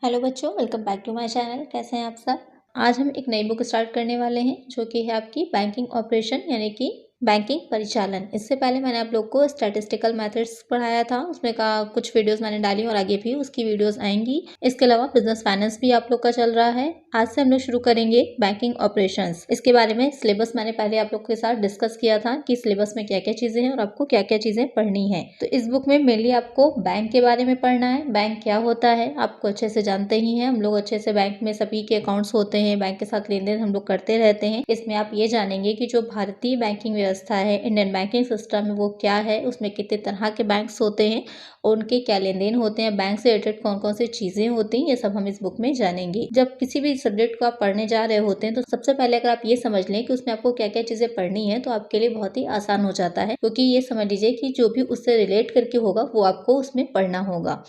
Hello बच्चों, welcome back to my channel. कैसे हैं आप सब। आज हम एक नई बुक स्टार्ट करने वाले हैं जो कि है आपकी बैंकिंग ऑपरेशन यानी कि बैंकिंग परिचालन। इससे पहले मैंने आप लोग को स्टैटिस्टिकल मेथड्स पढ़ाया था, उसमें का कुछ वीडियोस मैंने डाली और आगे भी उसकी वीडियोस आएंगी। इसके अलावा बिजनेस फाइनेंस भी आप लोग का चल रहा है। आज से हम लोग शुरू करेंगे बैंकिंग ऑपरेशंस। इसके बारे में सिलेबस मैंने पहले आप लोग के साथ डिस्कस किया था कि सिलेबस में क्या क्या चीजें हैं और आपको क्या क्या चीजें पढ़नी है। तो इस बुक में मेनली आपको बैंक के बारे में पढ़ना है। बैंक क्या होता है आपको अच्छे से जानते ही हैं। हम लोग अच्छे से बैंक में सभी के अकाउंट्स होते हैं, बैंक के साथ लेन देन हम लोग करते रहते हैं। इसमें आप ये जानेंगे कि जो भारतीय बैंकिंग व्यवस्था है, इंडियन बैंकिंग सिस्टम है, वो क्या है, उसमें कितने तरह के बैंक्स होते हैं और उनके क्या लेन देन होते हैं, बैंक से रिलेटेड कौन कौन सी चीजें होती हैं, ये सब हम इस बुक में जानेंगे। जब किसी भी सब्जेक्ट को आप पढ़ने जा रहे होते हैं तो सबसे पहले अगर आप ये समझ लें कि उसमें आपको क्या क्या चीजें पढ़नी है तो आपके लिए बहुत ही आसान हो जाता है, क्योंकि ये समझ लीजिए कि जो भी उससे रिलेट करके होगा वो आपको उसमें पढ़ना होगा।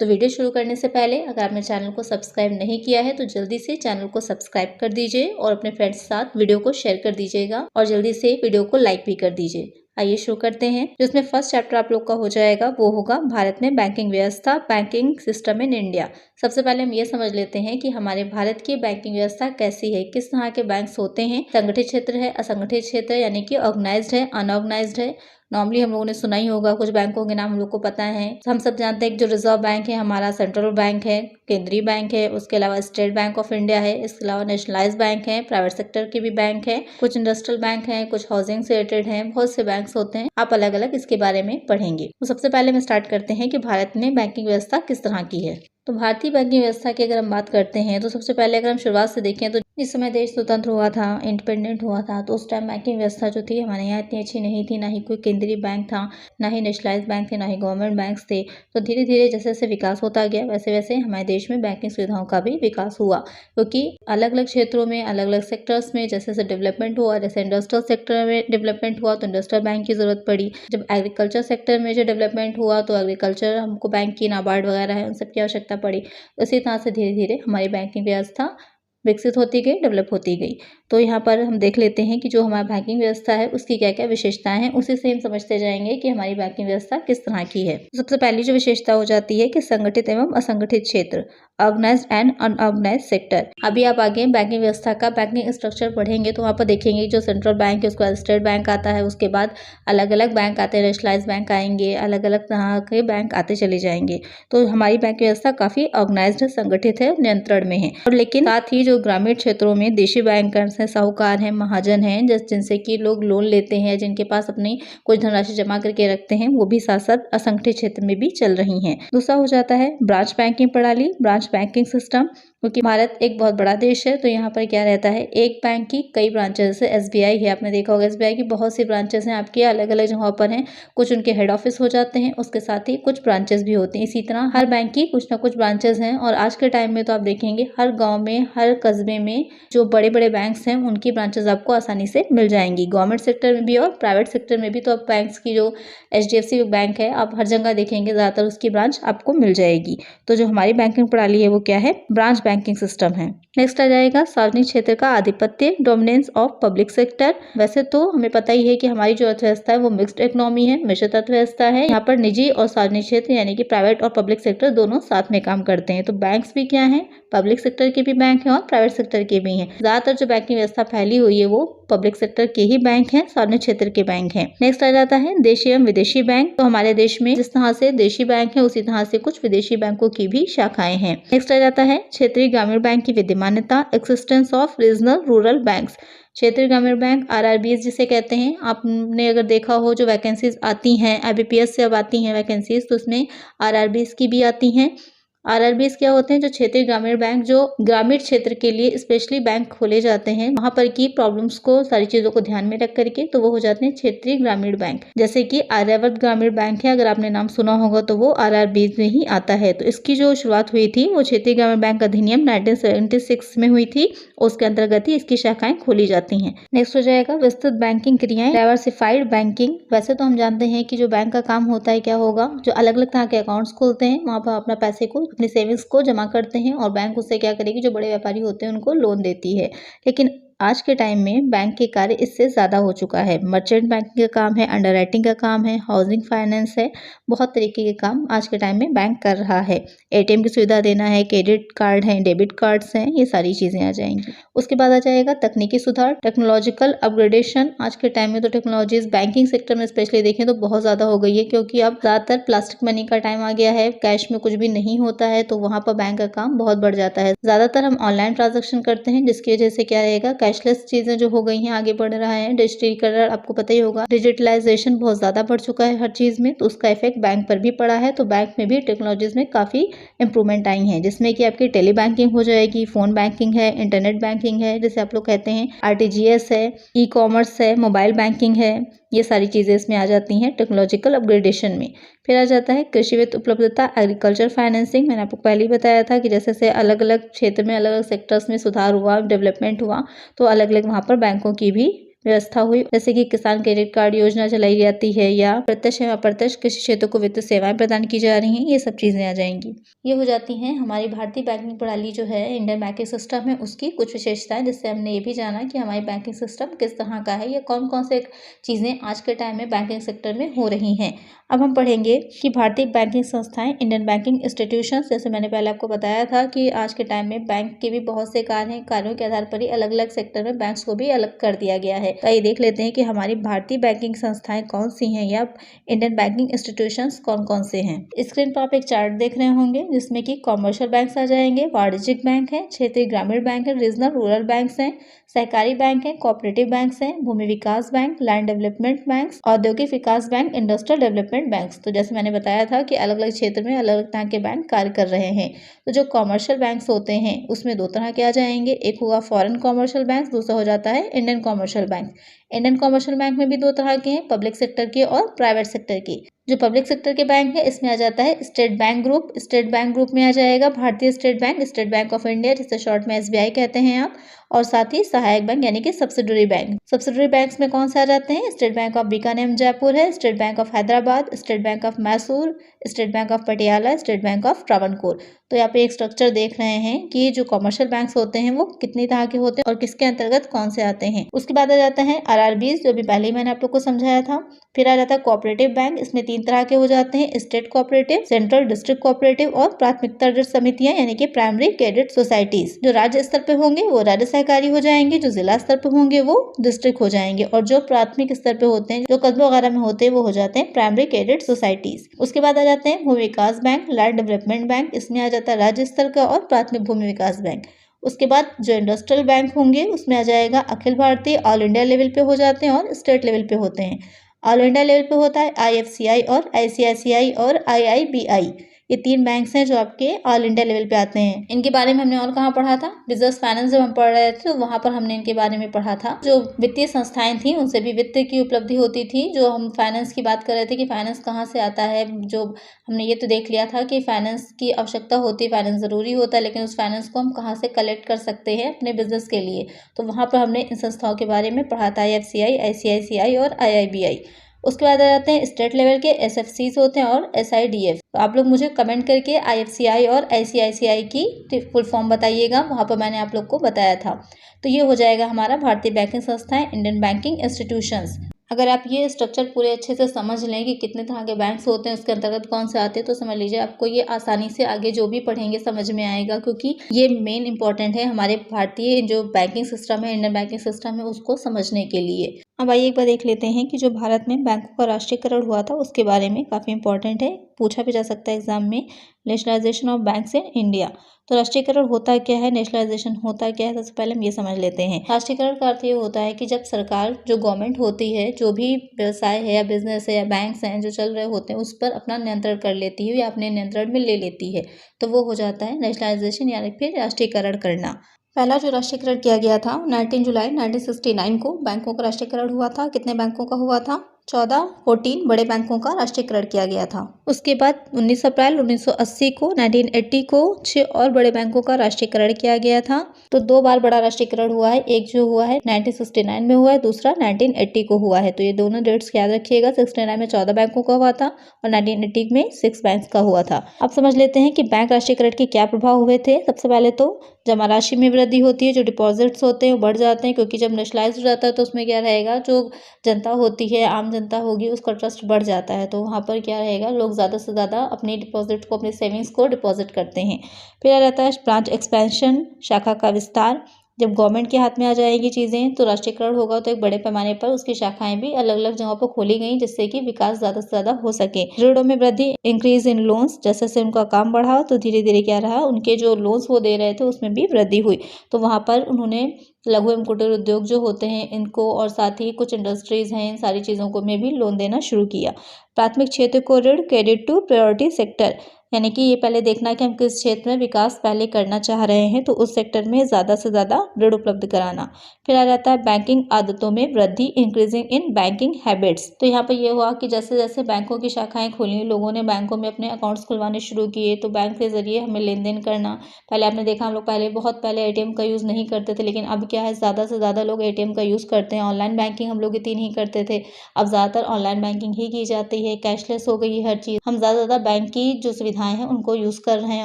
तो वीडियो शुरू करने से पहले अगर आपने चैनल को सब्सक्राइब नहीं किया है तो जल्दी से चैनल को सब्सक्राइब कर दीजिए और अपने फ्रेंड्स के साथ वीडियो को शेयर कर दीजिएगा और जल्दी से वीडियो को लाइक भी कर दीजिए। आइए शुरू करते हैं। जिसमें फर्स्ट चैप्टर आप लोग का हो जाएगा वो होगा भारत में बैंकिंग व्यवस्था, बैंकिंग सिस्टम इन इंडिया। सबसे पहले हम ये समझ लेते हैं कि हमारे भारत की बैंकिंग व्यवस्था कैसी है, किस तरह के बैंक्स होते हैं। संगठित क्षेत्र है, असंगठित क्षेत्र यानी कि ऑर्गेनाइज्ड है, अनऑर्गेनाइज्ड है। नॉर्मली हम लोगों ने सुना ही होगा, कुछ बैंकों के नाम हम लोग को पता है। हम सब जानते हैं कि जो रिजर्व बैंक है हमारा सेंट्रल बैंक है, केंद्रीय बैंक है, उसके अलावा स्टेट बैंक ऑफ इंडिया है, इसके अलावा नेशनलाइज बैंक है, प्राइवेट सेक्टर के भी बैंक है, कुछ इंडस्ट्रियल बैंक है, कुछ हाउसिंग से रिलेटेड है, बहुत से बैंक्स होते हैं। आप अलग अलग इसके बारे में पढ़ेंगे। तो सबसे पहले हम स्टार्ट करते हैं कि भारत में बैंकिंग व्यवस्था किस तरह की है। तो भारतीय बैंकिंग व्यवस्था की अगर हम बात करते हैं तो सबसे पहले अगर हम शुरुआत से देखें तो जिस समय देश स्वतंत्र हुआ था, इंडिपेंडेंट हुआ था, तो उस टाइम बैंकिंग व्यवस्था जो थी हमारे यहाँ इतनी अच्छी नहीं थी। ना ही कोई केंद्रीय बैंक था, ना ही नेशनलाइज बैंक थे, ना ही गवर्नमेंट बैंक्स थे। तो धीरे धीरे जैसे जैसे विकास होता गया वैसे वैसे हमारे देश में बैंकिंग सुविधाओं का भी विकास हुआ, क्योंकि अलग अलग क्षेत्रों में, अलग अलग सेक्टर्स में जैसे जैसे डेवलपमेंट हुआ, जैसे इंडस्ट्रियल सेक्टर में डेवलपमेंट हुआ तो इंडस्ट्रियल बैंक की जरूरत पड़ी। जब एग्रीकल्चर सेक्टर में जो डेवलपमेंट हुआ तो एग्रीकल्चर हमको बैंक की, नाबार्ड वगैरह है, उन सब की आवश्यकता पड़ी। इसी तरह से धीरे धीरे हमारी बैंकिंग व्यवस्था विकसित होती गई, डेवलप होती गई। तो यहाँ पर हम देख लेते हैं कि जो हमारा बैंकिंग व्यवस्था है उसकी क्या क्या विशेषताएं हैं, उसी से हम समझते जाएंगे कि हमारी बैंकिंग व्यवस्था किस तरह की है। सबसे पहली जो विशेषता हो जाती है कि संगठित एवं असंगठित क्षेत्र, ऑर्गेनाइज्ड एंड अनऑर्गेनाइज्ड सेक्टर। अभी आप आगे बैंकिंग व्यवस्था का बैंकिंग स्ट्रक्चर पढ़ेंगे तो वहाँ पर देखेंगे जो सेंट्रल बैंक है उसके बाद स्टेट बैंक आता है, उसके बाद अलग अलग बैंक आते हैं, नेशनलाइज बैंक आएंगे, अलग अलग तरह के बैंक आते चले जाएंगे। तो हमारी बैंकिंग व्यवस्था काफी ऑर्गेनाइज्ड, संगठित है, नियंत्रण में है। और लेकिन साथ ही जो ग्रामीण क्षेत्रों में देशी बैंकर्स हैं, साहूकार हैं, महाजन हैं, जिनसे कि लोग लोन लेते हैं, जिनके पास अपनी कुछ धनराशि जमा करके रखते हैं, वो भी साथ साथ असंगठित क्षेत्र में भी चल रही हैं। दूसरा हो जाता है ब्रांच बैंकिंग प्रणाली, ब्रांच बैंकिंग सिस्टम। क्योंकि भारत एक बहुत बड़ा देश है तो यहाँ पर क्या रहता है, एक बैंक की कई ब्रांचेस, जैसे एसबीआई है, आपने देखा होगा एसबीआई की बहुत सी ब्रांचेस हैं आपकी, अलग अलग जगहों पर हैं। कुछ उनके हेड ऑफिस हो जाते हैं, उसके साथ ही कुछ ब्रांचेस भी होते हैं। इसी तरह हर बैंक की कुछ ना कुछ ब्रांचेस हैं। और आज के टाइम में तो आप देखेंगे हर गाँव में, हर कस्बे में जो बड़े बड़े बैंक्स हैं उनकी ब्रांचेस आपको आसानी से मिल जाएंगी, गवर्नमेंट सेक्टर में भी और प्राइवेट सेक्टर में भी। तो अब बैंक्स की जो एचडीएफसी बैंक है आप हर जगह देखेंगे ज़्यादातर उसकी ब्रांच आपको मिल जाएगी। तो जो हमारी बैंकिंग प्रणाली है वो क्या है, ब्रांच बैंकिंग सिस्टम है। नेक्स्ट आ जाएगा सार्वजनिक क्षेत्र का आधिपत्य, डोमिनेंस ऑफ पब्लिक सेक्टर। वैसे तो हमें पता ही है कि हमारी जो अर्थव्यवस्था है वो मिक्स्ड इकोनॉमी है, मिश्रित अर्थव्यवस्था है। यहाँ पर निजी और सार्वजनिक क्षेत्र यानी कि प्राइवेट और पब्लिक सेक्टर दोनों साथ में काम करते हैं। तो बैंक्स भी क्या है, पब्लिक सेक्टर के भी बैंक हैं और प्राइवेट सेक्टर के भी हैं। ज्यादातर जो बैंकिंग व्यवस्था फैली हुई है वो पब्लिक सेक्टर के ही बैंक हैं, सार्वजनिक क्षेत्र के बैंक हैं। नेक्स्ट आ जाता है देशी एवं विदेशी बैंक। तो हमारे देश में जिस तरह से देशी बैंक है उसी तरह से कुछ विदेशी बैंकों की भी शाखाएं हैं। नेक्स्ट आ जाता है क्षेत्रीय ग्रामीण बैंक की विद्यमानता, existence of regional rural banks. क्षेत्रीय ग्रामीण बैंक आरआरबीएस जिसे कहते हैं, आपने अगर देखा हो जो वैकेंसीज आती हैं आईबीपीएस से अब आती हैं वैकेंसीज, तो उसमें आरआरबीएस की भी आती हैं। आरआरबीएस क्या होते हैं, जो क्षेत्रीय ग्रामीण बैंक, जो ग्रामीण क्षेत्र के लिए स्पेशली बैंक खोले जाते हैं, वहां पर की प्रॉब्लम्स को, सारी चीजों को ध्यान में रख करके, तो वो हो जाते हैं क्षेत्रीय ग्रामीण बैंक। जैसे कि आर्यावर्त ग्रामीण बैंक है, अगर आपने नाम सुना होगा तो वो आरआरबीएस में ही आता है। तो इसकी जो शुरुआत हुई थी वो क्षेत्रीय ग्रामीण बैंक अधिनियम 1976 में हुई थी, उसके अंतर्गत ही इसकी शाखाएं खोली जाती हैं। नेक्स्ट हो जाएगा विस्तृत बैंकिंग क्रियाएं, डाइवर्सिफाइड बैंकिंग। वैसे तो हम जानते हैं कि जो बैंक का काम होता है क्या होगा, जो अलग अलग तरह के अकाउंट्स खोलते हैं वहां पर अपना पैसे को, अपने सेविंग्स को जमा करते हैं और बैंक उससे क्या करेगी, जो बड़े व्यापारी होते हैं उनको लोन देती है। लेकिन आज के टाइम में बैंक के कार्य इससे ज़्यादा हो चुका है। मर्चेंट बैंकिंग का काम है, अंडरराइटिंग का काम है, हाउसिंग फाइनेंस है, बहुत तरीके के काम आज के टाइम में बैंक कर रहा है। एटीएम की सुविधा देना है, क्रेडिट कार्ड है, डेबिट कार्ड्स हैं, ये सारी चीज़ें आ जाएंगी। उसके बाद आ जाएगा तकनीकी सुधार, टेक्नोलॉजिकल अपग्रेडेशन। आज के टाइम में तो टेक्नोलॉजीज बैंकिंग सेक्टर में स्पेशली देखें तो बहुत ज़्यादा हो गई है, क्योंकि अब ज़्यादातर प्लास्टिक मनी का टाइम आ गया है, कैश में कुछ भी नहीं होता है, तो वहाँ पर बैंक का काम बहुत बढ़ जाता है। ज़्यादातर हम ऑनलाइन ट्रांजेक्शन करते हैं, जिसकी वजह से क्या रहेगा, कैशलेस चीज़ें जो हो गई हैं आगे बढ़ रहा है। डिजिटलीकरण आपको पता ही होगा, डिजिटलाइजेशन बहुत ज़्यादा बढ़ चुका है हर चीज़ में, तो उसका इफेक्ट बैंक पर भी पड़ा है। तो बैंक में भी टेक्नोलॉजीज में काफ़ी इंप्रूवमेंट आई हैं, जिसमें कि आपकी टेली बैंकिंग हो जाएगी, फ़ोन बैंकिंग है, इंटरनेट बैंकिंग है, जैसे आप लोग कहते हैं, आरटीजीएस है, ई कॉमर्स है, मोबाइल बैंकिंग है, ये सारी चीज़ें इसमें आ जाती हैं टेक्नोलॉजिकल अपग्रेडेशन में। फिर आ जाता है कृषि वित्त उपलब्धता, एग्रीकल्चर फाइनेंसिंग। मैंने आपको पहले ही बताया था कि जैसे जैसे अलग अलग क्षेत्र में, अलग अलग सेक्टर्स में सुधार हुआ, डेवलपमेंट हुआ, तो अलग अलग वहाँ पर बैंकों की भी व्यवस्था हुई। जैसे कि किसान क्रेडिट कार्ड योजना चलाई जाती है, या प्रत्यक्ष एवं अप्रत्यक्ष कृषि क्षेत्र को वित्तीय सेवाएं प्रदान की जा रही हैं, ये सब चीज़ें आ जाएंगी। ये हो जाती हैं हमारी भारतीय बैंकिंग प्रणाली जो है, इंडियन बैंकिंग सिस्टम है, उसकी कुछ विशेषताएं, जिससे हमने ये भी जाना कि हमारी बैंकिंग सिस्टम किस तरह का है, या कौन कौन से चीज़ें आज के टाइम में बैंकिंग सेक्टर में हो रही हैं। अब हम पढ़ेंगे कि भारतीय बैंकिंग संस्थाएं, इंडियन बैंकिंग इंस्टीट्यूशंस, जैसे मैंने पहले आपको बताया था कि आज के टाइम में बैंक के भी बहुत से कार्य हैं, कार्यों के आधार पर ही अलग अलग सेक्टर में बैंक्स को भी अलग कर दिया गया है। तो ये देख लेते हैं कि हमारी भारतीय बैंकिंग संस्थाएं कौन सी हैं, या इंडियन बैंकिंग इंस्टीट्यूशंस कौन कौन से हैं। स्क्रीन पर आप एक चार्ट देख रहे होंगे, जिसमें कि कॉमर्शियल बैंक्स आ जाएंगे, वाणिज्यिक बैंक है, क्षेत्रीय ग्रामीण बैंक है, रीजनल रूरल बैंक्स हैं, सहकारी बैंक है, कोऑपरेटिव बैंक्स हैं, भूमि विकास बैंक, लैंड डेवलपमेंट बैंक्स, औद्योगिक विकास बैंक, इंडस्ट्रियल डेवलपमेंट बैंक्स। तो जैसे मैंने बताया था कि अलग अलग क्षेत्र में अलग अलग तरह के बैंक कार्य कर रहे हैं। तो जो कॉमर्शियल बैंक्स होते हैं उसमें दो तरह के आ जाएंगे, एक हुआ फॉरेन कॉमर्शियल बैंक, दूसरा हो जाता है Indian commercial bank. Indian commercial bank में भी दो तरह के हैं, पब्लिक सेक्टर के और प्राइवेट सेक्टर के। जो पब्लिक सेक्टर के बैंक है, इसमें आ जाता है state bank group. State bank group में आ जाएगा भारतीय state bank, state bank of India, जिसे शॉर्ट में एसबीआई कहते हैं आप, और साथ ही सहायक बैंक यानी कि सब्सिडरी बैंक। सब्सिडरी बैंक्स में कौन से आ जाते हैं, state bank of Bikaner Jaipur है, state bank of Hyderabad, state bank of Mysore, state bank of Patiala, state bank of Travancore. तो यहाँ पे एक स्ट्रक्चर देख रहे हैं कि जो कमर्शियल बैंक्स होते हैं वो कितनी तरह के होते हैं और किसके अंतर्गत कौन से आते हैं। उसके बाद आ जाता है आरआरबीज, जो भी पहले ही मैंने आप लोग को समझाया था। फिर आ जाता है कोऑपरेटिव बैंक, इसमें तीन तरह के हो जाते हैं, state cooperative, central district cooperative और प्राथमिकता ऋण समितियां यानी कि प्राइमरी क्रेडिट सोसाइटीज। जो राज्य स्तर पे होंगे वो राज्य सहकारी हो जाएंगे, जो जिला स्तर पे होंगे वो डिस्ट्रिक्ट हो जाएंगे, और जो प्राथमिक स्तर पे होते हैं, जो कस्बों वगैरह में होते हैं, वो हो जाते हैं प्राइमरी क्रेडिट सोसाइटीज। उसके बाद आ जाते हैं भूमि विकास बैंक, लैंड डेवलपमेंट बैंक, इसमें आ जाता है राज्य स्तर का और प्राथमिक भूमि विकास बैंक। उसके बाद जो इंडस्ट्रियल बैंक होंगे उसमें आ जाएगा Akhil Bharatiya, all India level पे हो जाते हैं और स्टेट लेवल पे होते हैं। ऑल इंडिया लेवल पे होता है आईएफसीआई और आईसीआईसीआई और आईआईबीआई। ये तीन बैंक्स हैं जो आपके ऑल इंडिया लेवल पे आते हैं। इनके बारे में हमने और कहाँ पढ़ा था, बिजनेस फाइनेंस जब हम पढ़ रहे थे तो वहाँ पर हमने इनके बारे में पढ़ा था। जो वित्तीय संस्थाएं थी उनसे भी वित्त की उपलब्धि होती थी। जो हम फाइनेंस की बात कर रहे थे कि फाइनेंस कहाँ से आता है, जो हमने ये तो देख लिया था कि फाइनेंस की आवश्यकता होती है, फाइनेंस ज़रूरी होता है, लेकिन उस फाइनेंस को हम कहाँ से कलेक्ट कर सकते हैं अपने बिजनेस के लिए। तो वहाँ पर हमने इन संस्थाओं के बारे में पढ़ा था, आईएफसीआई, आईसीआईसीआई और आईआईबीआई। उसके बाद आ जाते हैं स्टेट लेवल के एसएफसीज होते हैं और एसआईडीएफ। तो आप लोग मुझे कमेंट करके आईएफसीआई और आईसीआईसीआई की फुल फॉर्म बताइएगा, वहाँ पर मैंने आप लोग को बताया था। तो ये हो जाएगा हमारा भारतीय बैंकिंग संस्थाएं, इंडियन बैंकिंग इंस्टीट्यूशंस। अगर आप ये स्ट्रक्चर पूरे अच्छे से समझ लें कि कितने तरह के बैंक्स होते हैं, उसके अंतर्गत कौन से आते हैं, तो समझ लीजिए आपको ये आसानी से आगे जो भी पढ़ेंगे समझ में आएगा, क्योंकि ये मेन इंपॉर्टेंट है हमारे भारतीय जो बैंकिंग सिस्टम है, इंडियन बैंकिंग सिस्टम है, उसको समझने के लिए। अब आइए एक बार देख लेते हैं कि जो भारत में बैंकों का राष्ट्रीयकरण हुआ था उसके बारे में, काफ़ी इंपॉर्टेंट है, पूछा भी जा सकता है एग्जाम में। Nationalisation of banks in India. तो राष्ट्रीयकरण होता क्या है, नेशनलाइजेशन होता क्या है, सबसे पहले हम ये समझ लेते हैं। राष्ट्रीयकरण का अर्थ ये होता है कि जब सरकार, जो गवर्नमेंट होती है, जो भी व्यवसाय है या बिजनेस है या बैंक्स हैं जो चल रहे होते हैं, उस पर अपना नियंत्रण कर लेती है या अपने नियंत्रण में ले लेती है, तो वो हो जाता है नेशनलाइजेशन यानी फिर राष्ट्रीयकरण करना। पहला जो राष्ट्रीयकरण किया गया था 19 जुलाई 1969 को बैंकों का राष्ट्रीयकरण हुआ था। कितने बैंकों का हुआ था, 14 बड़े बैंकों का राष्ट्रीयकरण किया गया था। उसके बाद 19 अप्रैल 1980 को 1980 को 6 और बड़े बैंकों का राष्ट्रीयकरण किया गया था। तो 2 बार बड़ा राष्ट्रीयकरण हुआ है, एक जो हुआ है 1969 में हुआ है, दूसरा 1980 को हुआ है। तो ये दोनों डेट्स याद रखिएगा, 69 में 14 बैंकों का हुआ था और 1980 में 6 बैंक्स का हुआ था। अब समझ लेते हैं कि बैंक राष्ट्रीयकरण के क्या प्रभाव हुए थे। सबसे पहले तो जमा राशि में वृद्धि होती है, जो डिपॉजिट्स होते हैं वो बढ़ जाते हैं, क्योंकि जब नेशनलाइज्ड हो जाता है तो उसमें क्या रहेगा, जो जनता होती है, आम जनता होगी, उसका ट्रस्ट बढ़ जाता है। तो वहाँ पर क्या रहेगा, लोग ज़्यादा से ज़्यादा अपने डिपॉजिट को, अपने सेविंग्स को डिपॉजिट करते हैं। फिर आ जाता है ब्रांच एक्सपेंशन, शाखा का विस्तार। जब गवर्नमेंट के हाथ में आ जाएगी चीज़ें तो राष्ट्रीयकरण होगा, तो एक बड़े पैमाने पर उसकी शाखाएं भी अलग अलग जगहों पर खोली गई, जिससे कि विकास ज़्यादा से ज़्यादा हो सके। ऋणों में वृद्धि, इंक्रीज इन लोन्स, जैसे जैसे उनका काम बढ़ा तो धीरे धीरे क्या रहा, उनके जो लोन्स वो दे रहे थे उसमें भी वृद्धि हुई। तो वहाँ पर उन्होंने लघु एवं कुटीर उद्योग जो होते हैं इनको, और साथ ही कुछ इंडस्ट्रीज हैं, इन सारी चीज़ों को में भी लोन देना शुरू किया। प्राथमिक क्षेत्र को ऋण, क्रेडिट टू प्रायोरिटी सेक्टर, यानी कि ये पहले देखना कि हम किस क्षेत्र में विकास पहले करना चाह रहे हैं, तो उस सेक्टर में ज़्यादा से ज़्यादा ऋण उपलब्ध कराना। फिर आ जाता है बैंकिंग आदतों में वृद्धि, इंक्रीजिंग इन बैंकिंग हैबिट्स। तो यहाँ पर ये हुआ कि जैसे जैसे बैंकों की शाखाएं खुली, लोगों ने बैंकों में अपने अकाउंट्स खुलवाने शुरू किए, तो बैंक के जरिए हमें लेन देन करना। पहले आपने देखा, हम लोग पहले बहुत पहले एटीएम का यूज़ नहीं करते थे, लेकिन अब क्या है, ज़्यादा से ज़्यादा लोग एटीएम का यूज़ करते हैं। ऑनलाइन बैंकिंग हम लोग इतनी नहीं करते थे, अब ज़्यादातर ऑनलाइन बैंकिंग ही की जाती है, कैशलेस हो गई है हर चीज़। हम ज़्यादा से ज़्यादा बैंक की जो सुविधाएं हैं उनको यूज़ कर रहे हैं,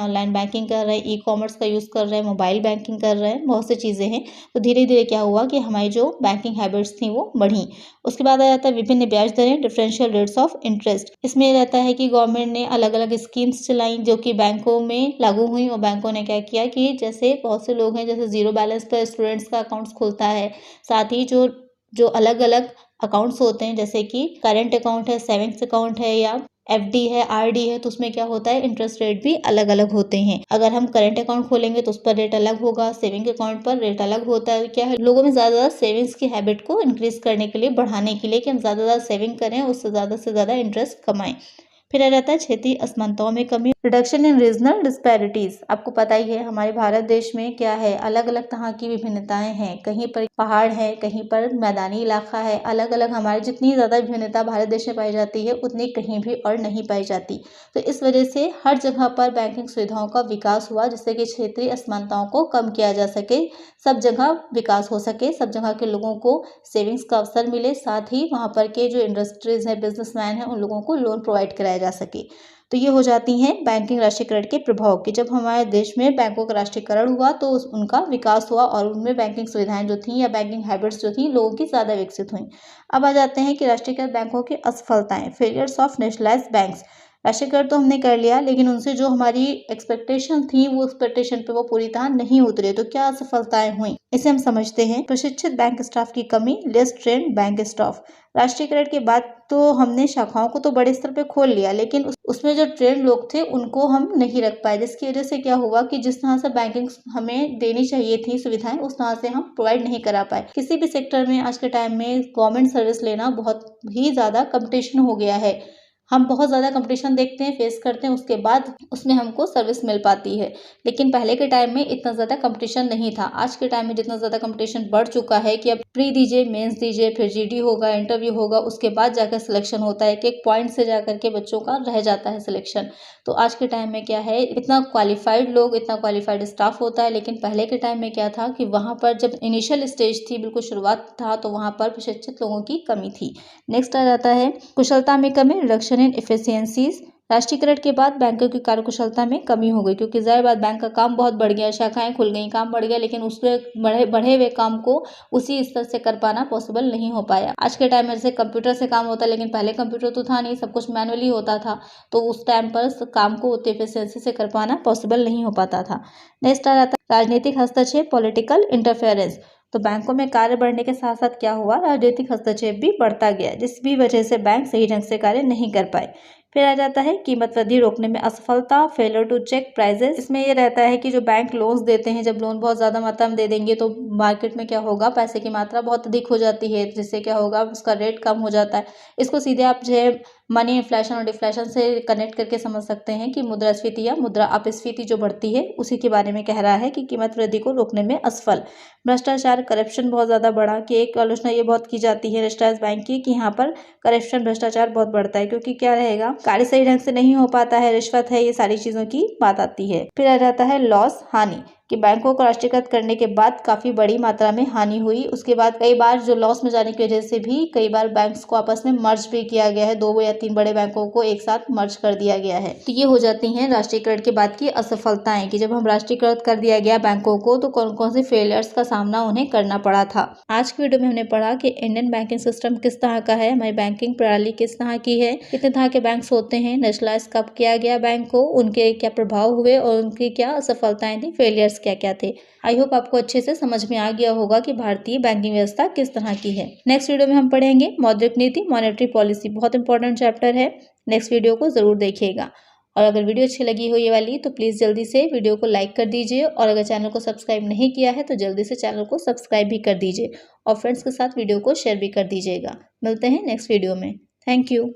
ऑनलाइन बैंकिंग कर रहे हैं, ई कॉमर्स का यूज़ कर रहे हैं, मोबाइल बैंकिंग कर रहे हैं, बहुत सी चीज़ें हैं। तो धीरे धीरे क्या हुआ कि हमारी जो बैंकिंग हैबिट्स थी वो बढ़ी। उसके बाद आ जाता है विभिन्न ब्याज दरें, डिफरेंशियल रेट्स ऑफ इंटरेस्ट। इसमें रहता है कि गवर्नमेंट ने अलग अलग स्कीम्स चलाई जो कि बैंकों में लागू हुई, और बैंकों ने क्या किया कि जैसे बहुत से लोग हैं, जैसे जीरो बैलेंस पर स्टूडेंट्स का अकाउंट्स खुलता है, साथ ही जो जो अलग अलग अकाउंट्स होते हैं, जैसे कि करेंट अकाउंट है, सेविंग्स अकाउंट है, या एफडी है, आरडी है, तो उसमें क्या होता है, इंटरेस्ट रेट भी अलग अलग होते हैं। अगर हम करंट अकाउंट खोलेंगे तो उस पर रेट अलग होगा, सेविंग अकाउंट पर रेट अलग होता है। क्या है, लोगों में ज़्यादा सेविंग्स की हैबिट को इंक्रीज करने के लिए, बढ़ाने के लिए, कि हम ज़्यादा से ज़्यादा सेविंग करें, उससे ज़्यादा इंटरेस्ट कमाएं। फिर आ जाता है क्षेत्रीय असमानताओं में कमी, रिडक्शन इन रीजनल डिस्पैरिटीज। आपको पता ही है हमारे भारत देश में क्या है, अलग अलग तरह की विभिन्नताएं हैं, कहीं पर पहाड़ है, कहीं पर मैदानी इलाका है, अलग अलग हमारे जितनी ज़्यादा विभिन्नता भारत देश में पाई जाती है उतनी कहीं भी और नहीं पाई जाती। तो इस वजह से हर जगह पर बैंकिंग सुविधाओं का विकास हुआ, जिससे कि क्षेत्रीय असमानताओं को कम किया जा सके, सब जगह विकास हो सके, सब जगह के लोगों को सेविंग्स का अवसर मिले, साथ ही वहाँ पर के जो इंडस्ट्रीज हैं, बिजनेसमैन हैं, उन लोगों को लोन प्रोवाइड कराया जा सके। तो ये हो जाती हैं बैंकिंग राष्ट्रीयकरण के प्रभाव कि जब हमारे देश में बैंकों का राष्ट्रीयकरण हुआ तो उनका विकास हुआ, और उनमें बैंकिंग सुविधाएं जो थी, या बैंकिंग हैबिट्स जो थी, लोगों की ज़्यादा विकसित हुई। अब आ जाते हैं कि राष्ट्रीयकृत बैंकों की असफलताएं, फेलियर्स ऑफ नेशनलाइज्ड बैंक्स। राष्ट्रीयकरण तो हमने कर लिया, लेकिन उनसे जो हमारी एक्सपेक्टेशन थी वो एक्सपेक्टेशन पे वो पूरी तरह नहीं उतरे। तो क्या असफलताएं हुई, इसे हम समझते हैं। प्रशिक्षित बैंक स्टाफ की कमी, लेस ट्रेंड बैंक स्टाफ। राष्ट्रीयकरण के बाद तो हमने शाखाओं को तो बड़े स्तर पे खोल लिया, लेकिन उसमें जो ट्रेंड लोग थे उनको हम नहीं रख पाए, जिसकी वजह से क्या हुआ कि जिस तरह से बैंकिंग हमें देनी चाहिए थी सुविधाएं, उस तरह से हम प्रोवाइड नहीं करा पाए। किसी भी सेक्टर में आज के टाइम में गवर्नमेंट सर्विस लेना बहुत ही ज़्यादा कंपटीशन हो गया है। हम बहुत ज़्यादा कंपटीशन देखते हैं, फेस करते हैं, उसके बाद उसमें हमको सर्विस मिल पाती है। लेकिन पहले के टाइम में इतना ज़्यादा कंपटीशन नहीं था। आज के टाइम में जितना ज़्यादा कंपटीशन बढ़ चुका है कि अब प्री दीजिए, मेंस दीजिए, फिर जीडी होगा, इंटरव्यू होगा, उसके बाद जाकर सिलेक्शन होता है, कि एक पॉइंट से जाकर के बच्चों का रह जाता है सिलेक्शन। तो आज के टाइम में क्या है, इतना क्वालिफाइड लोग, इतना क्वालिफाइड स्टाफ होता है, लेकिन पहले के टाइम में क्या था कि वहाँ पर जब इनिशियल स्टेज थी, बिल्कुल शुरुआत था, तो वहाँ पर प्रशिक्षित लोगों की कमी थी। नेक्स्ट आ जाता है कुशलता में कमी, रिडक्शन इन एफिशिएंसीज। राष्ट्रीयकरण के बाद बैंकों की कार्यकुशलता में कमी हो गई, क्योंकि जाहिर बात बैंक का काम बहुत बढ़ गया, शाखाएं खुल गई, काम बढ़ गया, लेकिन उससे बढ़े हुए काम को उसी स्तर से कर पाना पॉसिबल नहीं हो पाया। आज के टाइम में जैसे कंप्यूटर से काम होता है, लेकिन पहले कंप्यूटर तो था नहीं, सब कुछ मैनुअली होता था, तो उस टाइम पर काम को उतनी एफिशिएंसी से कर पाना पॉसिबल नहीं हो पाता था। नेक्स्ट आ जाता है राजनीतिक हस्तक्षेप, पॉलिटिकल इंटरफेरेंस। तो बैंकों में कार्य बढ़ने के साथ साथ क्या हुआ, राजनीतिक हस्तक्षेप भी बढ़ता गया, जिस भी वजह से बैंक सही ढंग से कार्य नहीं कर पाए। फिर आ जाता है कीमत वृद्धि रोकने में असफलता, फेलियर टू चेक प्राइजेस। इसमें ये रहता है कि जो बैंक लोन्स देते हैं, जब लोन बहुत ज़्यादा मात्रा में दे देंगे तो मार्केट में क्या होगा, पैसे की मात्रा बहुत अधिक हो जाती है, जिससे क्या होगा, उसका रेट कम हो जाता है। इसको सीधे आप जो है मनी इन्फ्लेशन और डिफ्लेशन से कनेक्ट करके समझ सकते हैं कि मुद्रास्फीति या मुद्रा अपस्फीति जो बढ़ती है, उसी के बारे में कह रहा है कि कीमत वृद्धि को रोकने में असफल। भ्रष्टाचार, करप्शन बहुत ज़्यादा बढ़ा, कि एक आलोचना ये बहुत की जाती है नेशनलाइज्ड बैंक की कि यहाँ पर करप्शन, भ्रष्टाचार बहुत बढ़ता है, क्योंकि क्या रहेगा, कार्य सही ढंग से नहीं हो पाता है, रिश्वत है, ये सारी चीज़ों की बात आती है। फिर आ जाता है लॉस, हानि। कि बैंकों को राष्ट्रीयकृत करने के बाद काफ़ी बड़ी मात्रा में हानि हुई। उसके बाद कई बार जो लॉस में जाने की वजह से भी कई बार बैंक्स को आपस में मर्ज भी किया गया है, 2 या 3 बड़े बैंकों को एक साथ मर्ज कर दिया गया है। तो ये हो जाती हैं राष्ट्रीयकरण के बाद की असफलताएं कि जब हम राष्ट्रीयकृत कर दिया गया बैंकों को तो कौन कौन से फेलियर्स का सामना उन्हें करना पड़ा था। आज की वीडियो में हमने पढ़ा कि इंडियन बैंकिंग सिस्टम किस तरह का है, हमारी बैंकिंग प्रणाली किस तरह की है, कितने तरह के बैंक्स होते हैं, नेशनलाइज कब किया गया बैंक को, उनके क्या प्रभाव हुए और उनकी क्या असफलताएं थी, फेलियर्स क्या क्या थे। आई होप आपको अच्छे से समझ में आ गया होगा कि भारतीय बैंकिंग व्यवस्था किस तरह की है। नेक्स्ट वीडियो में हम पढ़ेंगे मौद्रिक नीति, मॉनेटरी पॉलिसी। बहुत इंपॉर्टेंट चैप्टर है, नेक्स्ट वीडियो को जरूर देखिएगा। और अगर वीडियो अच्छी लगी हो ये वाली तो प्लीज़ जल्दी से वीडियो को लाइक कर दीजिए और अगर चैनल को सब्सक्राइब नहीं किया है तो जल्दी से चैनल को सब्सक्राइब भी कर दीजिए और फ्रेंड्स के साथ वीडियो को शेयर भी कर दीजिएगा। मिलते हैं नेक्स्ट वीडियो में। Thank you.